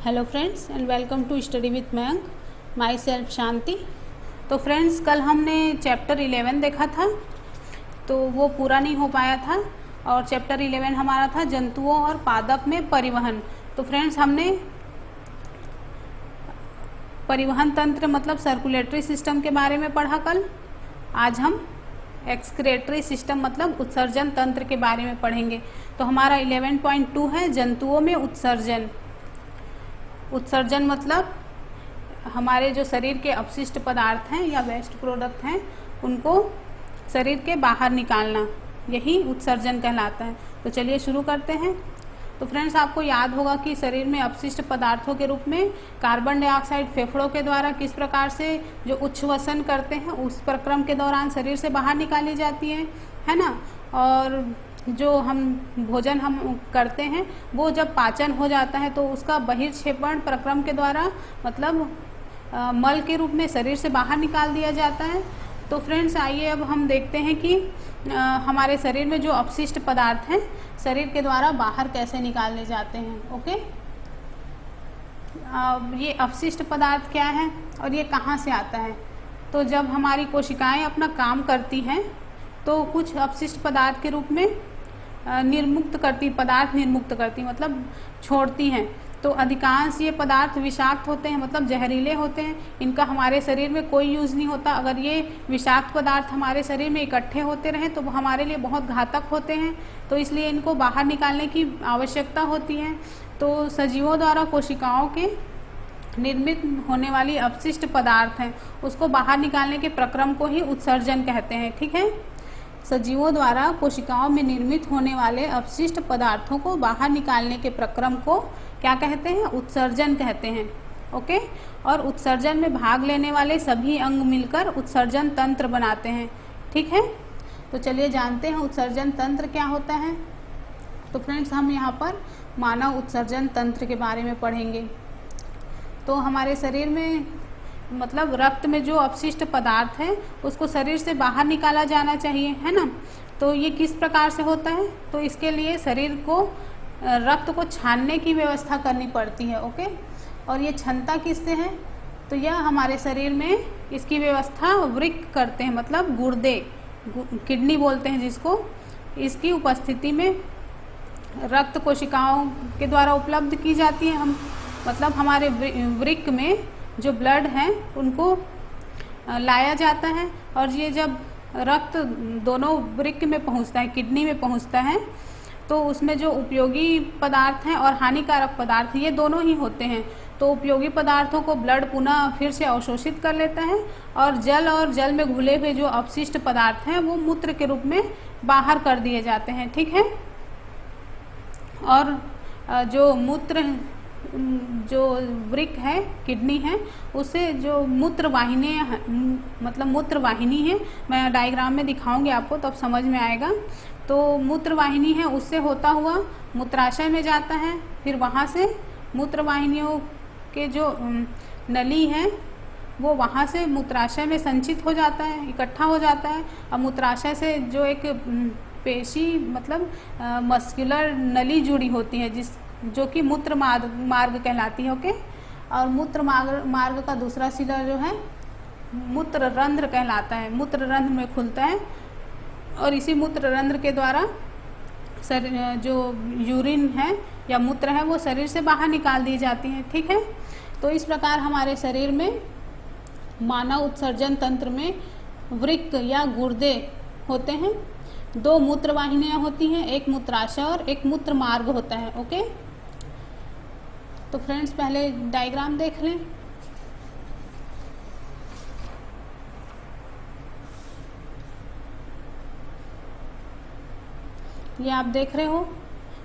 Hello friends and welcome to study with Mayank. Myself Shanti. तो friends कल हमने chapter 11 देखा था, तो वो पूरा नहीं हो पाया था और चैप्टर 11 हमारा था जंतुओं और पादप में परिवहन। तो फ्रेंड्स हमने परिवहन तंत्र मतलब सर्कुलेटरी सिस्टम के बारे में पढ़ा कल। आज हम एक्सक्रेटरी सिस्टम मतलब उत्सर्जन तंत्र के बारे में पढ़ेंगे। तो हमारा 11.2 है जंतुओं में उत्सर्जन। उत्सर्जन मतलब हमारे जो शरीर के अपशिष्ट पदार्थ हैं या वेस्ट प्रोडक्ट हैं उनको शरीर के बाहर निकालना, यही उत्सर्जन कहलाता है। तो चलिए शुरू करते हैं। तो फ्रेंड्स आपको याद होगा कि शरीर में अपशिष्ट पदार्थों के रूप में कार्बन डाइऑक्साइड फेफड़ों के द्वारा किस प्रकार से जो उच्छ्वसन करते हैं उस प्रक्रम के दौरान शरीर से बाहर निकाली जाती है ना। और जो हम भोजन हम करते हैं वो जब पाचन हो जाता है तो उसका बहिर्क्षेपण प्रक्रम के द्वारा मतलब मल के रूप में शरीर से बाहर निकाल दिया जाता है। तो फ्रेंड्स आइए अब हम देखते हैं कि हमारे शरीर में जो अपशिष्ट पदार्थ हैं शरीर के द्वारा बाहर कैसे निकाले जाते हैं। ओके, ये अपशिष्ट पदार्थ क्या है और ये कहाँ से आता है। तो जब हमारी कोशिकाएं अपना काम करती हैं तो कुछ अपशिष्ट पदार्थ के रूप में पदार्थ निर्मुक्त करती मतलब छोड़ती हैं। तो अधिकांश ये पदार्थ विषाक्त होते हैं मतलब जहरीले होते हैं। इनका हमारे शरीर में कोई यूज़ नहीं होता। अगर ये विषाक्त पदार्थ हमारे शरीर में इकट्ठे होते रहें तो वो हमारे लिए बहुत घातक होते हैं। तो इसलिए इनको बाहर निकालने की आवश्यकता होती है। तो सजीवों द्वारा कोशिकाओं के निर्मित होने वाली अपशिष्ट पदार्थ हैं उसको बाहर निकालने के प्रक्रम को ही उत्सर्जन कहते हैं। ठीक है, सजीवों द्वारा कोशिकाओं में निर्मित होने वाले अपशिष्ट पदार्थों को बाहर निकालने के प्रक्रम को क्या कहते हैं, उत्सर्जन कहते हैं। ओके, और उत्सर्जन में भाग लेने वाले सभी अंग मिलकर उत्सर्जन तंत्र बनाते हैं। ठीक है, तो चलिए जानते हैं उत्सर्जन तंत्र क्या होता है। तो फ्रेंड्स हम यहाँ पर मानव उत्सर्जन तंत्र के बारे में पढ़ेंगे। तो हमारे शरीर में मतलब रक्त में जो अपशिष्ट पदार्थ है उसको शरीर से बाहर निकाला जाना चाहिए, है ना। तो ये किस प्रकार से होता है, तो इसके लिए शरीर को रक्त को छानने की व्यवस्था करनी पड़ती है। ओके, और ये क्षमता किससे है, तो यह हमारे शरीर में इसकी व्यवस्था वृक्क करते हैं मतलब गुर्दे, किडनी बोलते हैं जिसको। इसकी उपस्थिति में रक्त कोशिकाओं के द्वारा उपलब्ध की जाती है। हम मतलब हमारे वृक्क में जो ब्लड है उनको लाया जाता है और ये जब रक्त दोनों वृक्क में पहुंचता है, किडनी में पहुंचता है, तो उसमें जो उपयोगी पदार्थ हैं और हानिकारक पदार्थ ये दोनों ही होते हैं। तो उपयोगी पदार्थों को ब्लड पुनः फिर से अवशोषित कर लेता है और जल में घुले हुए जो अपशिष्ट पदार्थ हैं वो मूत्र के रूप में बाहर कर दिए जाते हैं। ठीक है, और जो मूत्र जो वृक्क है, किडनी है, उससे जो मूत्र वाहिनी मतलब मूत्र वाहिनी है, मैं डायग्राम में दिखाऊंगी आपको तब समझ में आएगा। तो मूत्र वाहिनी है उससे होता हुआ मूत्राशय में जाता है, फिर वहाँ से मूत्र वाहिनियों के जो नली है वो वहाँ से मूत्राशय में संचित हो जाता है, इकट्ठा हो जाता है। और मूत्राशय से जो एक पेशी मतलब मस्कुलर नली जुड़ी होती है जो कि मूत्र मार्ग कहलाती है। ओके, और मूत्र मार्ग का दूसरा सिरा जो है मूत्र रंध्र कहलाता है। मूत्र रंध्र में खुलता है और इसी मूत्र रंध्र के द्वारा जो यूरिन है या मूत्र है वो शरीर से बाहर निकाल दी जाती है। ठीक है, तो इस प्रकार हमारे शरीर में मानव उत्सर्जन तंत्र में वृक्क या गुर्दे होते हैं। दो मूत्र वाहिनियाँ होती हैं, एक मूत्राशय और एक मूत्र मार्ग होता है। ओके, तो फ्रेंड्स पहले डायग्राम देख लें। ये आप देख रहे हो,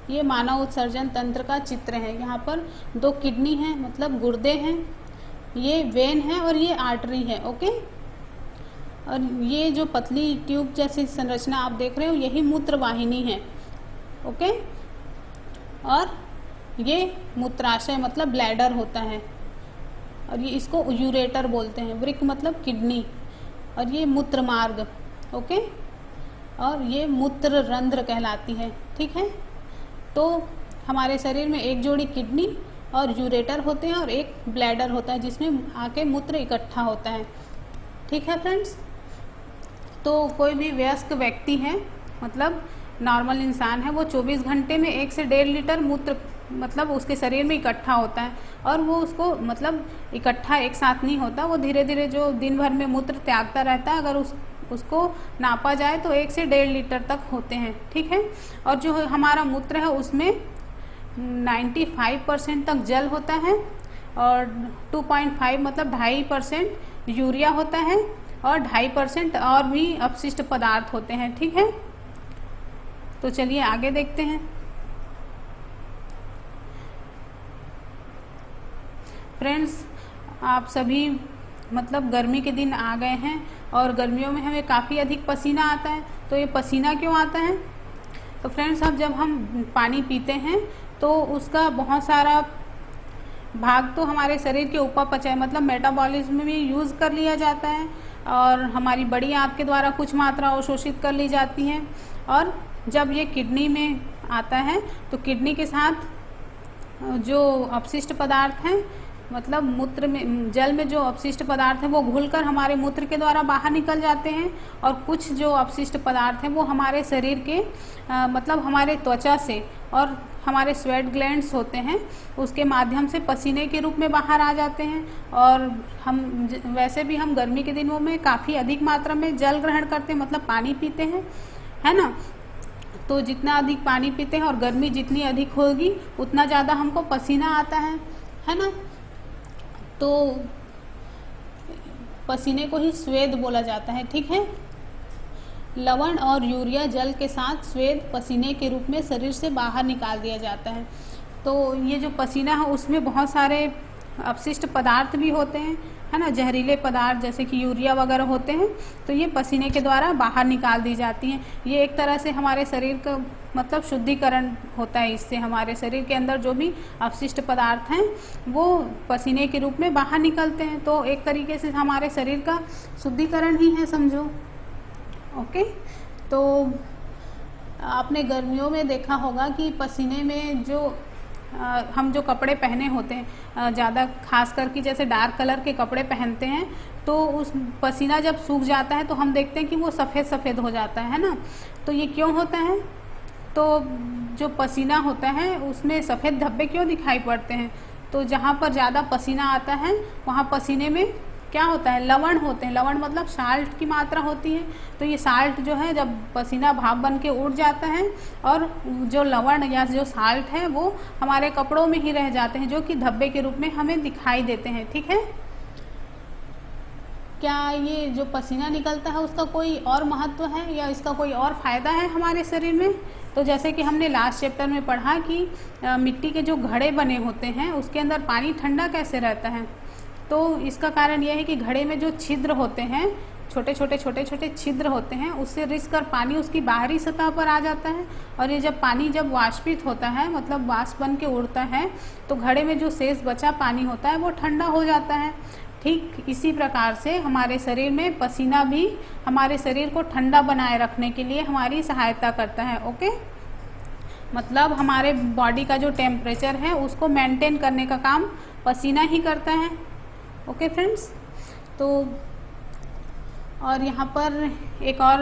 ये मानव उत्सर्जन तंत्र का चित्र है। यहाँ पर दो किडनी है मतलब गुर्दे हैं, ये वेन है और ये आर्टरी है। ओके, और ये जो पतली ट्यूब जैसी संरचना आप देख रहे हो यही मूत्र वाहिनी है। ओके, और ये मूत्राशय मतलब ब्लैडर होता है और ये इसको यूरेटर बोलते हैं। वृक्क मतलब किडनी और ये मूत्र मार्ग। ओके, और ये मूत्र रंध्र कहलाती है। ठीक है, तो हमारे शरीर में एक जोड़ी किडनी और यूरेटर होते हैं और एक ब्लैडर होता है जिसमें आके मूत्र इकट्ठा होता है। ठीक है फ्रेंड्स, तो कोई भी वयस्क व्यक्ति है, मतलब नॉर्मल इंसान है, वो 24 घंटे में 1 से 1.5 लीटर मूत्र मतलब उसके शरीर में इकट्ठा होता है। और वो उसको मतलब इकट्ठा एक साथ नहीं होता, वो धीरे धीरे जो दिन भर में मूत्र त्यागता रहता है। अगर उसको नापा जाए तो 1 से 1.5 लीटर तक होते हैं। ठीक है, और जो हमारा मूत्र है उसमें 95% तक जल होता है और 2.5 मतलब 2.5% यूरिया होता है और 2.5% और भी अपशिष्ट पदार्थ होते हैं। ठीक है, तो चलिए आगे देखते हैं। फ्रेंड्स, आप सभी मतलब गर्मी के दिन आ गए हैं और गर्मियों में हमें काफ़ी अधिक पसीना आता है। तो ये पसीना क्यों आता है? तो फ्रेंड्स, अब जब हम पानी पीते हैं तो उसका बहुत सारा भाग तो हमारे शरीर के उपापचय मतलब मेटाबॉलिज्म में यूज़ कर लिया जाता है और हमारी बड़ी आंत के द्वारा कुछ मात्रा अवशोषित कर ली जाती है। और जब ये किडनी में आता है तो किडनी के साथ जो अपशिष्ट पदार्थ हैं मतलब मूत्र में जल में जो अपशिष्ट पदार्थ हैं वो घुलकर हमारे मूत्र के द्वारा बाहर निकल जाते हैं। और कुछ जो अपशिष्ट पदार्थ हैं वो हमारे शरीर के मतलब हमारे त्वचा से और हमारे स्वेट ग्लैंड्स होते हैं उसके माध्यम से पसीने के रूप में बाहर आ जाते हैं। और हम वैसे भी हम गर्मी के दिनों में काफ़ी अधिक मात्रा में जल ग्रहण करते हैं, मतलब पानी पीते हैं, है ना। तो जितना अधिक पानी पीते हैं और गर्मी जितनी अधिक होगी उतना ज़्यादा हमको पसीना आता है ना। तो पसीने को ही स्वेद बोला जाता है। ठीक है, लवण और यूरिया जल के साथ स्वेद पसीने के रूप में शरीर से बाहर निकाल दिया जाता है। तो ये जो पसीना है उसमें बहुत सारे अपशिष्ट पदार्थ भी होते हैं, है ना, जहरीले पदार्थ जैसे कि यूरिया वगैरह होते हैं। तो ये पसीने के द्वारा बाहर निकाल दी जाती हैं। ये एक तरह से हमारे शरीर का मतलब शुद्धिकरण होता है। इससे हमारे शरीर के अंदर जो भी अपशिष्ट पदार्थ हैं वो पसीने के रूप में बाहर निकलते हैं। तो एक तरीके से हमारे शरीर का शुद्धिकरण ही है, समझो। ओके, तो आपने गर्मियों में देखा होगा कि पसीने में जो हम जो कपड़े पहने होते हैं ज़्यादा खास करके जैसे डार्क कलर के कपड़े पहनते हैं तो उस पसीना जब सूख जाता है तो हम देखते हैं कि वो सफ़ेद सफ़ेद हो जाता है ना। तो ये क्यों होता है? तो जो पसीना होता है उसमें सफ़ेद धब्बे क्यों दिखाई पड़ते हैं? तो जहाँ पर ज़्यादा पसीना आता है वहाँ पसीने में क्या होता है, लवण होते हैं। लवण मतलब साल्ट की मात्रा होती है। तो ये साल्ट जो है जब पसीना भाप बन के उड़ जाता है और जो लवण या जो साल्ट है वो हमारे कपड़ों में ही रह जाते हैं जो कि धब्बे के रूप में हमें दिखाई देते हैं। ठीक है, क्या ये जो पसीना निकलता है उसका कोई और महत्व है या इसका कोई और फ़ायदा है हमारे शरीर में? तो जैसे कि हमने लास्ट चैप्टर में पढ़ा कि मिट्टी के जो घड़े बने होते हैं उसके अंदर पानी ठंडा कैसे रहता है। तो इसका कारण यह है कि घड़े में जो छिद्र होते हैं, छोटे छोटे छिद्र होते हैं, उससे रिस कर पानी उसकी बाहरी सतह पर आ जाता है। और ये जब पानी जब वाष्पित होता है मतलब वाष्प बन के उड़ता है तो घड़े में जो शेष बचा पानी होता है वो ठंडा हो जाता है। ठीक इसी प्रकार से हमारे शरीर में पसीना भी हमारे शरीर को ठंडा बनाए रखने के लिए हमारी सहायता करता है। ओके, मतलब हमारे बॉडी का जो टेम्परेचर है उसको मेंटेन करने का काम पसीना ही करता है। ओके फ्रेंड्स, तो और यहाँ पर एक और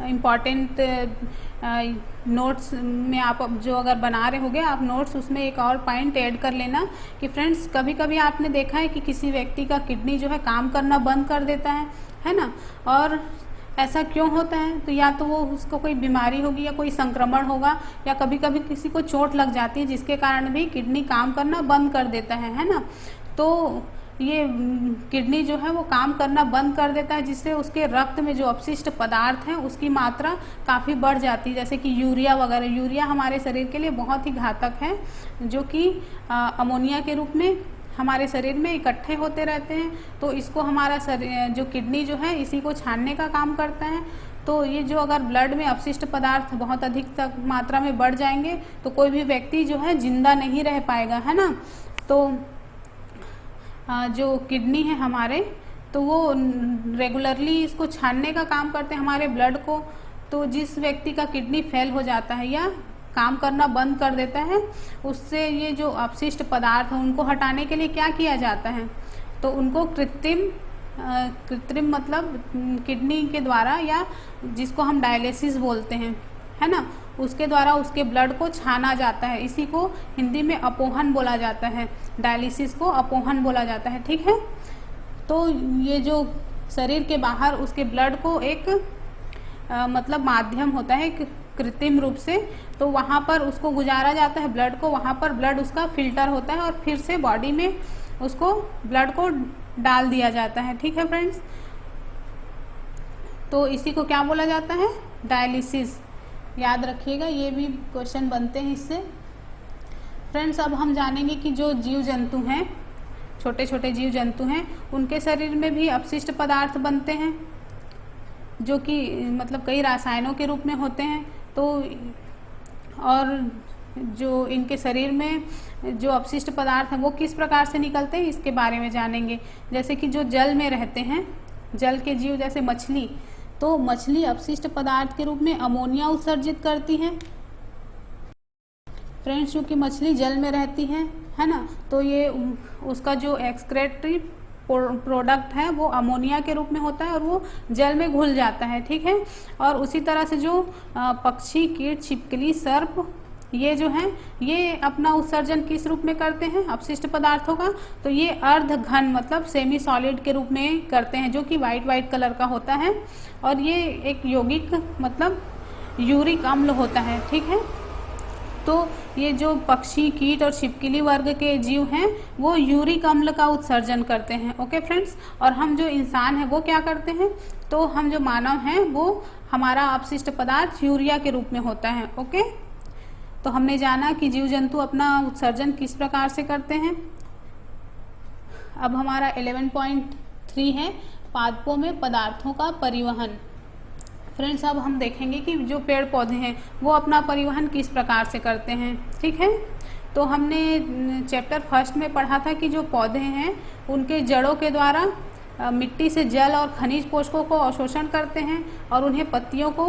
इम्पॉर्टेंट नोट्स में आप जो अगर बना रहे होगे आप नोट्स, उसमें एक और पॉइंट ऐड कर लेना कि फ्रेंड्स कभी कभी आपने देखा है कि किसी व्यक्ति का किडनी जो है काम करना बंद कर देता है ना। और ऐसा क्यों होता है? तो या तो वो उसको कोई बीमारी होगी या कोई संक्रमण होगा या कभी कभी किसी को चोट लग जाती है जिसके कारण भी किडनी काम करना बंद कर देता है ना। तो ये किडनी जो है वो काम करना बंद कर देता है जिससे उसके रक्त में जो अपशिष्ट पदार्थ हैं उसकी मात्रा काफ़ी बढ़ जाती है, जैसे कि यूरिया वगैरह। यूरिया हमारे शरीर के लिए बहुत ही घातक है जो कि अमोनिया के रूप में हमारे शरीर में इकट्ठे होते रहते हैं। तो इसको हमारा शरीर जो किडनी जो है इसी को छानने का काम करता है। तो ये जो अगर ब्लड में अपशिष्ट पदार्थ बहुत अधिक तक मात्रा में बढ़ जाएंगे तो कोई भी व्यक्ति जो है जिंदा नहीं रह पाएगा, है ना। तो जो किडनी है हमारे तो वो रेगुलरली इसको छानने का काम करते हैं हमारे ब्लड को। तो जिस व्यक्ति का किडनी फेल हो जाता है या काम करना बंद कर देता है, उससे ये जो अपशिष्ट पदार्थ हैं उनको हटाने के लिए क्या किया जाता है, तो उनको कृत्रिम मतलब किडनी के द्वारा, या जिसको हम डायलिसिस बोलते हैं, है ना, उसके द्वारा उसके ब्लड को छाना जाता है। इसी को हिंदी में अपोहन बोला जाता है, डायलिसिस को अपोहन बोला जाता है। ठीक है, तो ये जो शरीर के बाहर उसके ब्लड को एक मतलब माध्यम होता है कृत्रिम रूप से, तो वहाँ पर उसको गुजारा जाता है ब्लड को, वहाँ पर ब्लड उसका फिल्टर होता है और फिर से बॉडी में उसको ब्लड को डाल दिया जाता है। ठीक है फ्रेंड्स, तो इसी को क्या बोला जाता है, डायलिसिस। याद रखिएगा, ये भी क्वेश्चन बनते हैं इससे। फ्रेंड्स, अब हम जानेंगे कि जो जीव जंतु हैं, छोटे छोटे जीव जंतु हैं, उनके शरीर में भी अपशिष्ट पदार्थ बनते हैं, जो कि मतलब कई रसायनों के रूप में होते हैं। तो और जो इनके शरीर में जो अपशिष्ट पदार्थ हैं वो किस प्रकार से निकलते हैं, इसके बारे में जानेंगे। जैसे कि जो जल में रहते हैं, जल के जीव जैसे मछली, तो मछली अपशिष्ट पदार्थ के रूप में अमोनिया उत्सर्जित करती है। फ्रेंड्स, चूँकि मछली जल में रहती है ना, तो ये उसका जो एक्सक्रेटरी प्रोडक्ट है वो अमोनिया के रूप में होता है और वो जल में घुल जाता है। ठीक है, और उसी तरह से जो पक्षी, कीट, छिपकली, सर्प, ये जो हैं ये अपना उत्सर्जन किस रूप में करते हैं, अपशिष्ट पदार्थों का, तो ये अर्ध घन मतलब सेमी सॉलिड के रूप में करते हैं, जो कि वाइट कलर का होता है। और ये एक यौगिक मतलब यूरिक अम्ल होता है। ठीक है, तो ये जो पक्षी, कीट और छिपकली वर्ग के जीव हैं वो यूरिक अम्ल का उत्सर्जन करते हैं। ओके फ्रेंड्स, और हम जो इंसान हैं वो क्या करते हैं, तो हम जो मानव हैं वो हमारा अपशिष्ट पदार्थ यूरिया के रूप में होता है। ओके, तो हमने जाना कि जीव जंतु अपना उत्सर्जन किस प्रकार से करते हैं। अब हमारा 11.3 है पादपों में पदार्थों का परिवहन। फ्रेंड्स, अब हम देखेंगे कि जो पेड़ पौधे हैं वो अपना परिवहन किस प्रकार से करते हैं। ठीक है, तो हमने चैप्टर फर्स्ट में पढ़ा था कि जो पौधे हैं उनके जड़ों के द्वारा मिट्टी से जल और खनिज पोषकों को अवशोषण करते हैं और उन्हें पत्तियों को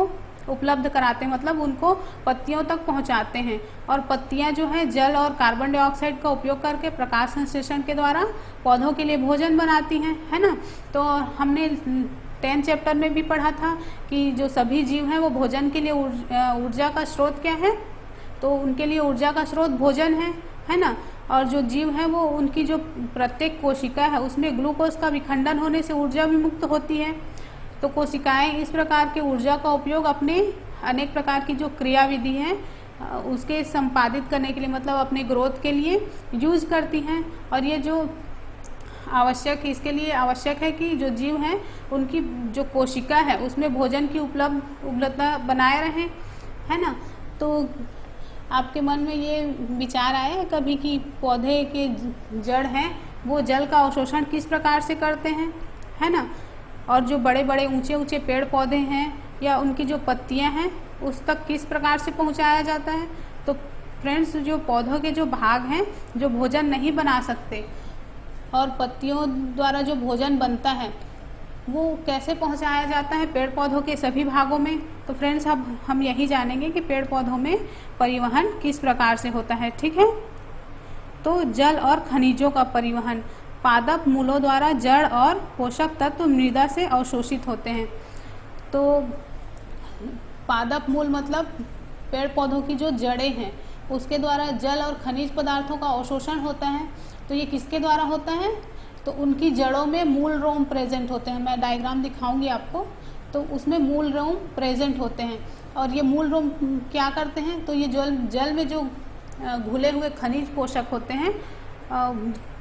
उपलब्ध कराते हैं, मतलब उनको पत्तियों तक पहुंचाते हैं। और पत्तियां जो हैं जल और कार्बन डाइऑक्साइड का उपयोग करके प्रकाश संश्लेषण के द्वारा पौधों के लिए भोजन बनाती हैं, है ना। तो हमने 10 चैप्टर में भी पढ़ा था कि जो सभी जीव हैं वो भोजन के लिए ऊर्जा का स्रोत क्या है, तो उनके लिए ऊर्जा का स्रोत भोजन है ना। और जो जीव हैं वो उनकी जो प्रत्येक कोशिका है उसमें ग्लूकोज का विखंडन होने से ऊर्जा भी मुक्त होती है। तो कोशिकाएं इस प्रकार के ऊर्जा का उपयोग अपने अनेक प्रकार की जो क्रियाविधि है उसके संपादित करने के लिए, मतलब अपने ग्रोथ के लिए यूज करती हैं। और ये जो आवश्यक, इसके लिए आवश्यक है कि जो जीव हैं उनकी जो कोशिका है उसमें भोजन की उपलब्धता बनाए रहें, है ना। तो आपके मन में ये विचार आया है कभी कि पौधे के जड़ हैं वो जल का अवशोषण किस प्रकार से करते हैं, है ना। और जो बड़े बड़े ऊंचे ऊंचे पेड़ पौधे हैं या उनकी जो पत्तियां हैं उस तक किस प्रकार से पहुंचाया जाता है। तो फ्रेंड्स, जो पौधों के जो भाग हैं जो भोजन नहीं बना सकते और पत्तियों द्वारा जो भोजन बनता है वो कैसे पहुंचाया जाता है पेड़ पौधों के सभी भागों में। तो फ्रेंड्स, अब हम यही जानेंगे कि पेड़ पौधों में परिवहन किस प्रकार से होता है। ठीक है, तो जल और खनिजों का परिवहन। पादप मूलों द्वारा जड़ और पोषक तत्व मृदा से अवशोषित होते हैं। तो पादप मूल मतलब पेड़ पौधों की जो जड़ें हैं उसके द्वारा जल और खनिज पदार्थों का अवशोषण होता है। तो ये किसके द्वारा होता है, तो उनकी जड़ों में मूल रोम प्रेजेंट होते हैं। मैं डायग्राम दिखाऊंगी आपको, तो उसमें मूल रोम प्रेजेंट होते हैं। और ये मूल रोम क्या करते हैं, तो ये जल में जो घुले हुए खनिज पोषक होते हैं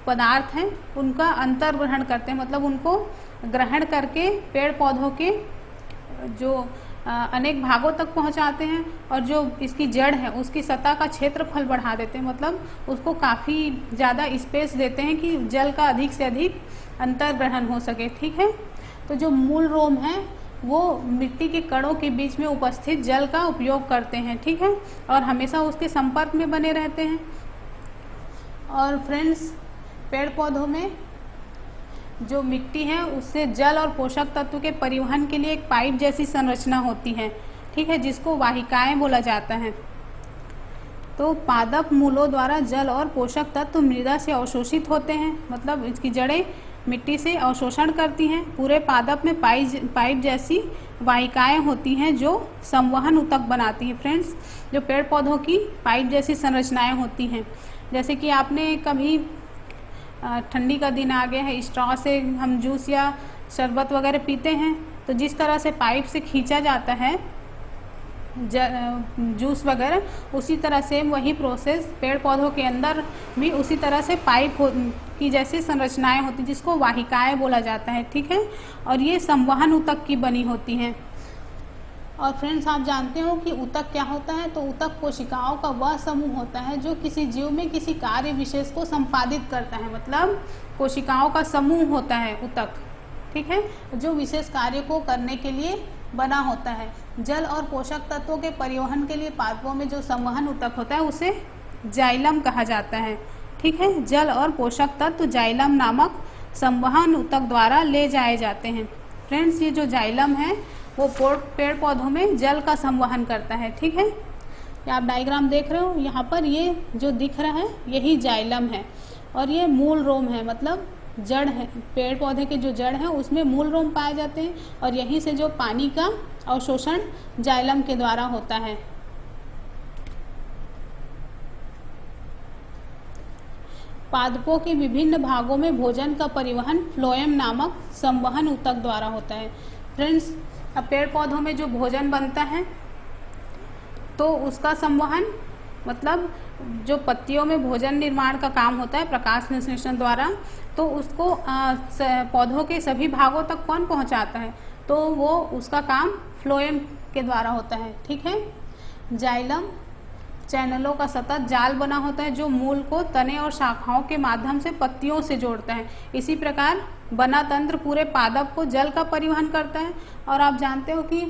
पदार्थ हैं उनका अंतर्ग्रहण करते हैं, मतलब उनको ग्रहण करके पेड़ पौधों के जो अनेक भागों तक पहुंचाते हैं। और जो इसकी जड़ है उसकी सतह का क्षेत्रफल बढ़ा देते हैं, मतलब उसको काफ़ी ज़्यादा स्पेस देते हैं कि जल का अधिक से अधिक अंतर्ग्रहण हो सके। ठीक है, तो जो मूल रोम है वो मिट्टी के कणों के बीच में उपस्थित जल का उपयोग करते हैं। ठीक है, और हमेशा उसके संपर्क में बने रहते हैं। और फ्रेंड्स, पेड़ पौधों में जो मिट्टी है उससे जल और पोषक तत्व के परिवहन के लिए एक पाइप जैसी संरचना होती है। ठीक है, जिसको वाहिकाएं बोला जाता है। तो पादप मूलों द्वारा जल और पोषक तत्व मृदा से अवशोषित होते हैं, मतलब इसकी जड़ें मिट्टी से अवशोषण करती हैं। पूरे पादप में पाइप जैसी वाहिकाएं होती हैं जो संवहन ऊतक बनाती हैं। फ्रेंड्स, जो पेड़ पौधों की पाइप जैसी संरचनाएं होती हैं, जैसे कि आपने कभी ठंडी का दिन आ गया है, स्ट्रॉ से हम जूस या शरबत वगैरह पीते हैं, तो जिस तरह से पाइप से खींचा जाता है जूस वगैरह, उसी तरह से वही प्रोसेस पेड़ पौधों के अंदर भी उसी तरह से पाइप की जैसी संरचनाएं होती, जिसको वाहिकाएं बोला जाता है। ठीक है, और ये संवहन ऊतक की बनी होती हैं। और फ्रेंड्स, आप जानते हो कि ऊतक क्या होता है? तो ऊतक कोशिकाओं का वह समूह होता है जो किसी जीव में किसी कार्य विशेष को संपादित करता है। मतलब कोशिकाओं का समूह होता है ऊतक, ठीक है, जो विशेष कार्य को करने के लिए बना होता है। जल और पोषक तत्वों के परिवहन के लिए पादपों में जो संवहन ऊतक होता है उसे जाइलम कहा जाता है। ठीक है, जल और पोषक तत्व जाइलम नामक संवहन ऊतक द्वारा ले जाए जाते हैं। फ्रेंड्स, ये जो जाइलम है वो पेड़ पौधों में जल का संवहन करता है। ठीक है, आप डायग्राम देख रहे हो, यहाँ पर ये जो दिख रहा है यही जाइलम है, और ये मूल रोम है, मतलब जड़ है। पेड़ पौधे के जो जड़ है उसमें मूल रोम पाए जाते हैं, और यहीं से जो पानी का अवशोषण जाइलम के द्वारा होता है। पादपों के विभिन्न भागों में भोजन का परिवहन फ्लोएम नामक संवहन ऊतक द्वारा होता है। फ्रेंड्स, अब पेड़ पौधों में जो भोजन बनता है तो उसका संवहन, मतलब जो पत्तियों में भोजन निर्माण का काम होता है प्रकाश संश्लेषण द्वारा, तो उसको पौधों के सभी भागों तक कौन पहुंचाता है? तो वो उसका काम फ्लोएम के द्वारा होता है। ठीक है, जाइलम चैनलों का सतत जाल बना होता है जो मूल को तने और शाखाओं के माध्यम से पत्तियों से जोड़ता है। इसी प्रकार बना तंत्र पूरे पादप को जल का परिवहन करता है। और आप जानते हो कि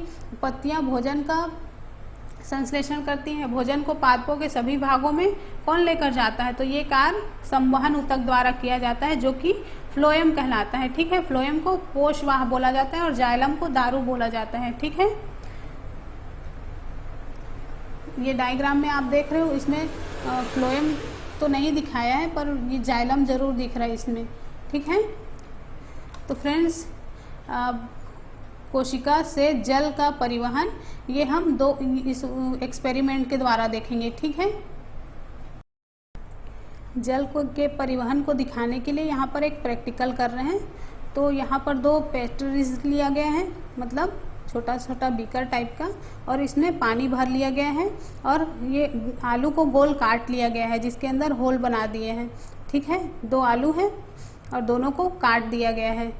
पत्तियां भोजन का संश्लेषण करती हैं। भोजन को पादपों के सभी भागों में कौन लेकर जाता है? तो ये कार्य संवहन ऊतक द्वारा किया जाता है, जो कि फ्लोएम कहलाता है। ठीक है, फ्लोएम को पोषवाह बोला जाता है और जाइलम को दारू बोला जाता है। ठीक है, ये डायग्राम में आप देख रहे हो, इसमें फ्लोएम तो नहीं दिखाया है पर ये जाइलम जरूर दिख रहा है इसमें। ठीक है, तो फ्रेंड्स, कोशिका से जल का परिवहन ये हम दो इस एक्सपेरिमेंट के द्वारा देखेंगे। ठीक है, जल को के परिवहन को दिखाने के लिए यहाँ पर एक प्रैक्टिकल कर रहे हैं। तो यहाँ पर दो पेस्ट्रीज लिया गया है, मतलब छोटा छोटा बीकर टाइप का, और इसमें पानी भर लिया गया है, और ये आलू को गोल काट लिया गया है जिसके अंदर होल बना दिए हैं। ठीक है, दो आलू हैं और दोनों को काट दिया गया है।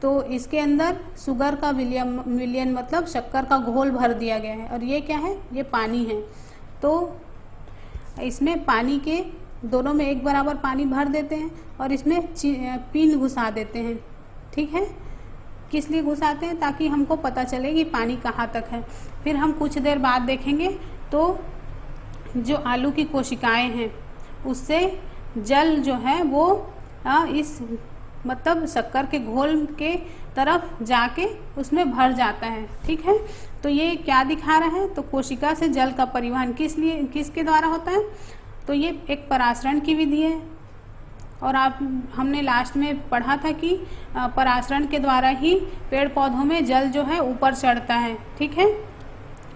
तो इसके अंदर शुगर का विलियन मतलब शक्कर का घोल भर दिया गया है, और ये क्या है? ये पानी है। तो इसमें पानी के दोनों में एक बराबर पानी भर देते हैं और इसमें पिन घुसा देते हैं। ठीक है, किस लिए घुसाते हैं? ताकि हमको पता चले कि पानी कहाँ तक है। फिर हम कुछ देर बाद देखेंगे तो जो आलू की कोशिकाएं हैं उससे जल जो है वो इस मतलब शक्कर के घोल के तरफ जाके उसमें भर जाता है। ठीक है, तो ये क्या दिखा रहा है? तो कोशिका से जल का परिवहन किसके द्वारा होता है? तो ये एक परासरण की विधि है, और हमने लास्ट में पढ़ा था कि परासरण के द्वारा ही पेड़ पौधों में जल जो है ऊपर चढ़ता है। ठीक है,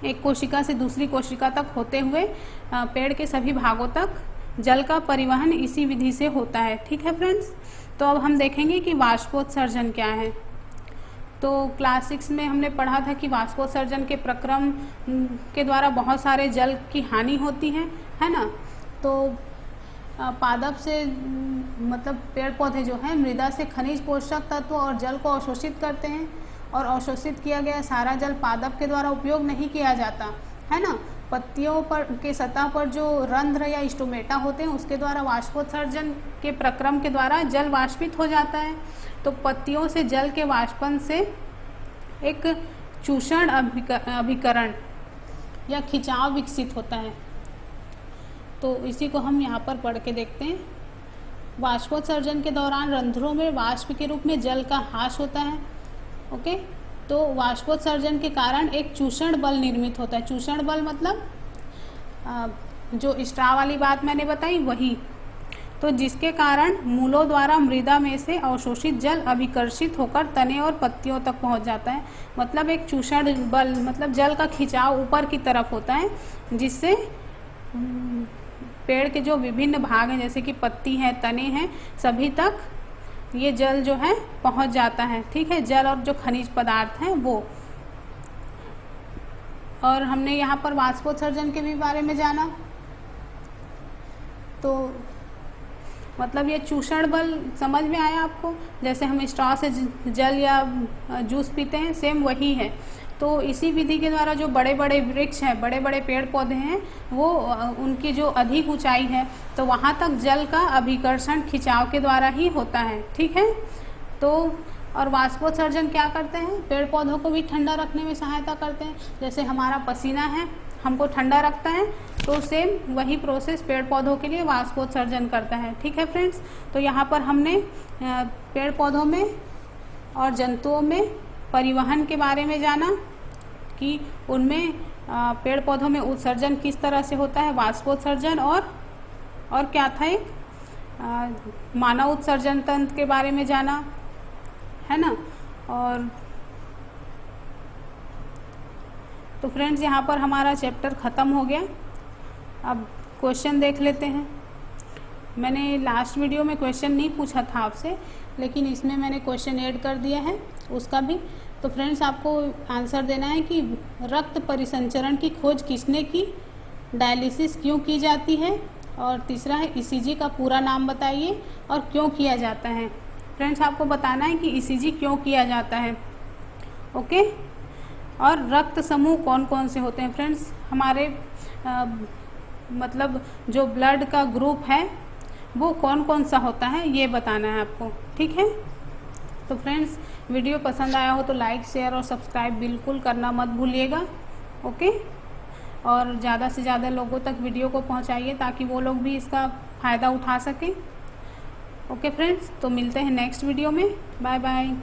एक कोशिका से दूसरी कोशिका तक होते हुए पेड़ के सभी भागों तक जल का परिवहन इसी विधि से होता है। ठीक है फ्रेंड्स, तो अब हम देखेंगे कि वाष्पोत्सर्जन क्या है। तो क्लास 6 में हमने पढ़ा था कि वाष्पोत्सर्जन के प्रक्रम के द्वारा बहुत सारे जल की हानि होती है ना। तो पादप से मतलब पेड़ पौधे जो हैं मृदा से खनिज पोषक तत्व और जल को अवशोषित करते हैं, और अवशोषित किया गया सारा जल पादप के द्वारा उपयोग नहीं किया जाता है ना। पत्तियों पर के सतह पर जो रंध्र या स्टोमेटा होते हैं उसके द्वारा वाष्पोत्सर्जन के प्रक्रम के द्वारा जल वाष्पित हो जाता है। तो पत्तियों से जल के वाष्पन से एक चूषण अभिकरण या खिंचाव विकसित होता है। तो इसी को हम यहाँ पर पढ़ के देखते हैं। वाष्पोत्सर्जन के दौरान रंध्रों में वाष्प के रूप में जल का ह्रास होता है। ओके, तो वाष्पोत्सर्जन के कारण एक चूषण बल निर्मित होता है। चूषण बल मतलब जो स्ट्रा वाली बात मैंने बताई वही, तो जिसके कारण मूलों द्वारा मृदा में से अवशोषित जल अभिकर्षित होकर तने और पत्तियों तक पहुंच जाता है। मतलब एक चूषण बल, मतलब जल का खिंचाव ऊपर की तरफ होता है, जिससे पेड़ के जो विभिन्न भाग हैं जैसे कि पत्ती है, तने हैं, सभी तक ये जल जो है पहुंच जाता है। ठीक है, जल और जो खनिज पदार्थ हैं वो। और हमने यहाँ पर वाष्पोत्सर्जन के भी बारे में जाना। तो मतलब ये चूषण बल समझ में आया आपको, जैसे हम स्ट्रॉ से जल या जूस पीते हैं, सेम वही है। तो इसी विधि के द्वारा जो बड़े बड़े वृक्ष हैं, बड़े बड़े पेड़ पौधे हैं, वो उनकी जो अधिक ऊंचाई है तो वहाँ तक जल का अभिकर्षण खिंचाव के द्वारा ही होता है। ठीक है, तो और वाष्पोत्सर्जन क्या करते हैं, पेड़ पौधों को भी ठंडा रखने में सहायता करते हैं। जैसे हमारा पसीना है हमको ठंडा रखता है, तो सेम वही प्रोसेस पेड़ पौधों के लिए वाष्पोत्सर्जन करता है। ठीक है फ्रेंड्स, तो यहाँ पर हमने पेड़ पौधों में और जंतुओं में परिवहन के बारे में जाना कि उनमें पेड़ पौधों में उत्सर्जन किस तरह से होता है, वाष्पोत्सर्जन, और क्या था एक मानव उत्सर्जन तंत्र के बारे में जाना है ना। और तो फ्रेंड्स यहाँ पर हमारा चैप्टर ख़त्म हो गया। अब क्वेश्चन देख लेते हैं। मैंने लास्ट वीडियो में क्वेश्चन नहीं पूछा था आपसे, लेकिन इसमें मैंने क्वेश्चन ऐड कर दिया है उसका भी। तो फ्रेंड्स आपको आंसर देना है कि रक्त परिसंचरण की खोज किसने की, डायलिसिस क्यों की जाती है, और तीसरा है ईसीजी का पूरा नाम बताइए और क्यों किया जाता है। फ्रेंड्स आपको बताना है कि ईसीजी क्यों किया जाता है। ओके, और रक्त समूह कौन कौन से होते हैं फ्रेंड्स, हमारे मतलब जो ब्लड का ग्रुप है वो कौन कौन सा होता है ये बताना है आपको। ठीक है, तो फ्रेंड्स वीडियो पसंद आया हो तो लाइक, शेयर और सब्सक्राइब बिल्कुल करना मत भूलिएगा। ओके, और ज़्यादा से ज़्यादा लोगों तक वीडियो को पहुंचाइए ताकि वो लोग भी इसका फ़ायदा उठा सकें। ओके फ्रेंड्स, तो मिलते हैं नेक्स्ट वीडियो में। Bye bye.